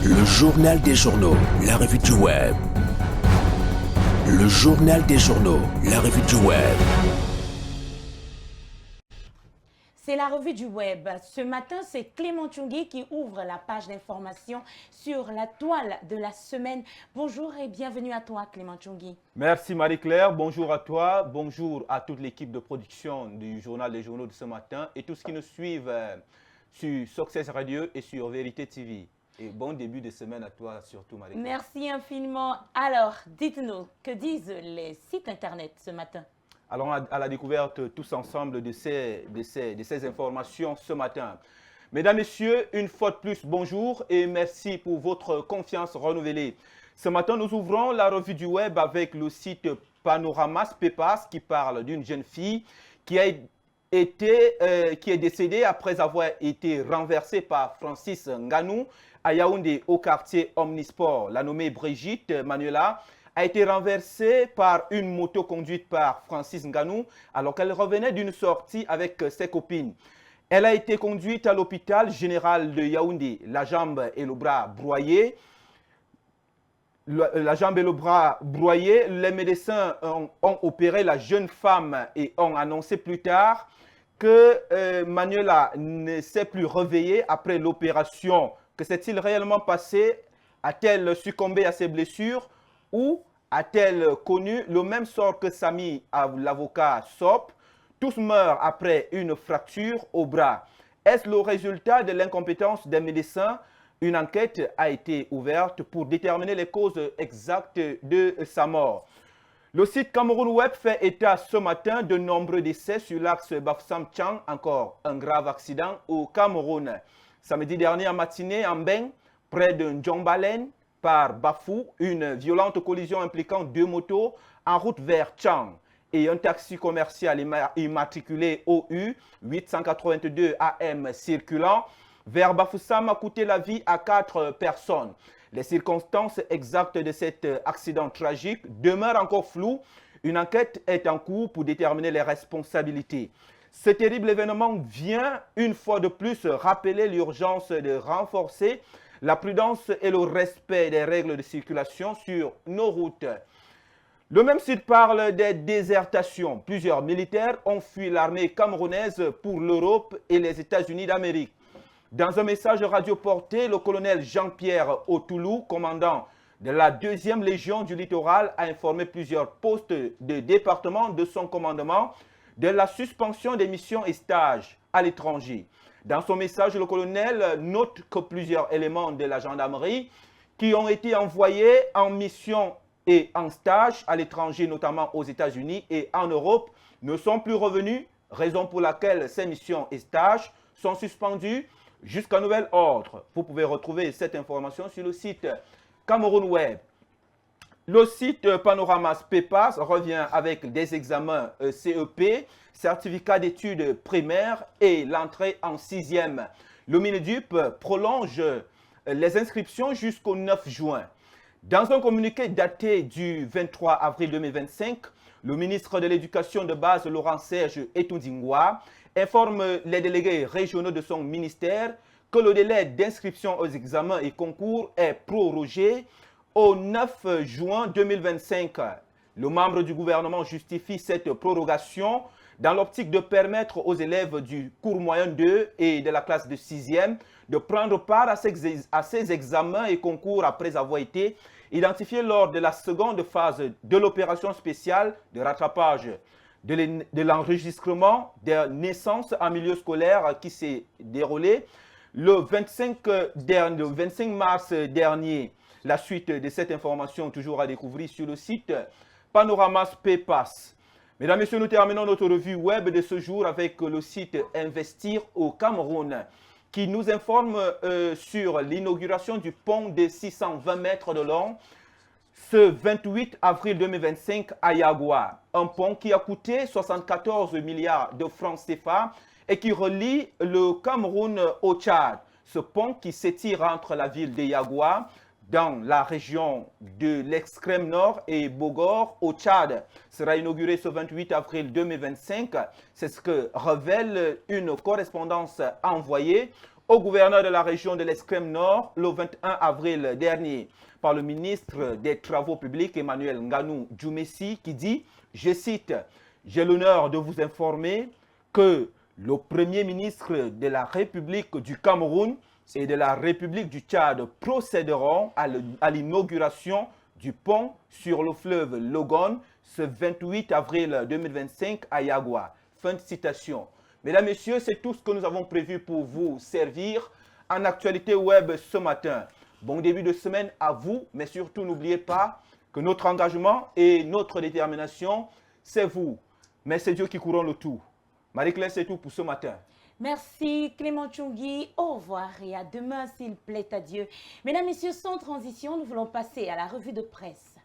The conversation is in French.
Le journal des journaux, la revue du web. Le journal des journaux, la revue du web. C'est la revue du web. Ce matin, c'est Clément Tchoungui qui ouvre la page d'information sur la toile de la semaine. Bonjour et bienvenue à toi, Clément Tchoungui. Merci Marie-Claire, bonjour à toi, bonjour à toute l'équipe de production du journal des journaux de ce matin et tous ceux qui nous suivent sur Success Radio et sur Vérité TV. Et bon début de semaine à toi surtout Marie-Claire. Merci infiniment. Alors, dites-nous, que disent les sites internet ce matin? Allons à la découverte tous ensemble de ces informations ce matin. Mesdames, Messieurs, une fois de plus, bonjour et merci pour votre confiance renouvelée. Ce matin, nous ouvrons la revue du web avec le site Panoramas Pepas qui parle d'une jeune fille qui est décédée après avoir été renversée par Francis Nganou à Yaoundé au quartier Omnisport. La nommée Brigitte Manuela a été renversée par une moto conduite par Francis Nganou alors qu'elle revenait d'une sortie avec ses copines. Elle a été conduite à l'hôpital général de Yaoundé, la jambe et le bras broyés. Les médecins ont opéré la jeune femme et ont annoncé plus tard que Manuela ne s'est plus réveillée après l'opération. Que s'est-il réellement passé? A-t-elle succombé à ses blessures ou a-t-elle connu le même sort que Samy, l'avocat Sop? Tous meurent après une fracture au bras. Est-ce le résultat de l'incompétence des médecins? Une enquête a été ouverte pour déterminer les causes exactes de sa mort. Le site Cameroun Web fait état ce matin de nombreux décès sur l'axe Bafoussam-Tchang, encore un grave accident au Cameroun. Samedi dernier en matinée, en Beng, près de Ndjombalen, par Bafou, une violente collision impliquant deux motos en route vers Tchang et un taxi commercial immatriculé OU 882 AM circulant vers Bafoussam a coûté la vie à 4 personnes. Les circonstances exactes de cet accident tragique demeurent encore floues. Une enquête est en cours pour déterminer les responsabilités. Ce terrible événement vient une fois de plus rappeler l'urgence de renforcer la prudence et le respect des règles de circulation sur nos routes. Le même site parle des désertations. Plusieurs militaires ont fui l'armée camerounaise pour l'Europe et les États-Unis d'Amérique. Dans un message radio porté, le colonel Jean-Pierre Otoulou, commandant de la 2e Légion du littoral, a informé plusieurs postes de département de son commandement de la suspension des missions et stages à l'étranger. Dans son message, le colonel note que plusieurs éléments de la gendarmerie qui ont été envoyés en mission et en stage à l'étranger, notamment aux États-Unis et en Europe, ne sont plus revenus, raison pour laquelle ces missions et stages sont suspendus jusqu'à nouvel ordre. Vous pouvez retrouver cette information sur le site Cameroun Web. Le site Panoramas Pepas revient avec des examens CEP, certificat d'études primaires et l'entrée en 6e. Le Minedup prolonge les inscriptions jusqu'au 9 juin. Dans un communiqué daté du 23 avril 2025, le ministre de l'Éducation de base, Laurent-Serge Etoundingwa, informe les délégués régionaux de son ministère que le délai d'inscription aux examens et concours est prorogé au 9 juin 2025. Le membre du gouvernement justifie cette prorogation dans l'optique de permettre aux élèves du cours moyen 2 et de la classe de 6e de prendre part à ces examens et concours après avoir été identifiés lors de la seconde phase de l'opération spéciale de rattrapage de l'enregistrement des naissances en milieu scolaire qui s'est déroulé le 25 mars dernier. La suite de cette information toujours à découvrir sur le site Panoramas Pepas. Mesdames et messieurs, nous terminons notre revue web de ce jour avec le site Investir au Cameroun qui nous informe sur l'inauguration du pont de 620 mètres de long ce 28 avril 2025 à Yagoua. Un pont qui a coûté 74 milliards de francs CFA et qui relie le Cameroun au Tchad. Ce pont qui s'étire entre la ville de Yagoua dans la région de l'extrême nord et Bogor au Tchad sera inauguré ce 28 avril 2025. C'est ce que révèle une correspondance envoyée au gouverneur de la région de l'Extrême Nord le 21 avril dernier par le ministre des Travaux publics Emmanuel Nganou Djoumessi qui dit, je cite, « J'ai l'honneur de vous informer que le Premier ministre de la République du Cameroun et de la République du Tchad procéderont à l'inauguration du pont sur le fleuve Logon ce 28 avril 2025 à Yagua. » Fin de citation. Mesdames, Messieurs, c'est tout ce que nous avons prévu pour vous servir en actualité web ce matin. Bon début de semaine à vous, mais surtout n'oubliez pas que notre engagement et notre détermination, c'est vous. Mais c'est Dieu qui couronne le tout. Marie-Claire, c'est tout pour ce matin. Merci Clément Tchoungui. Au revoir et à demain s'il plaît à Dieu. Mesdames, Messieurs, sans transition, nous voulons passer à la revue de presse.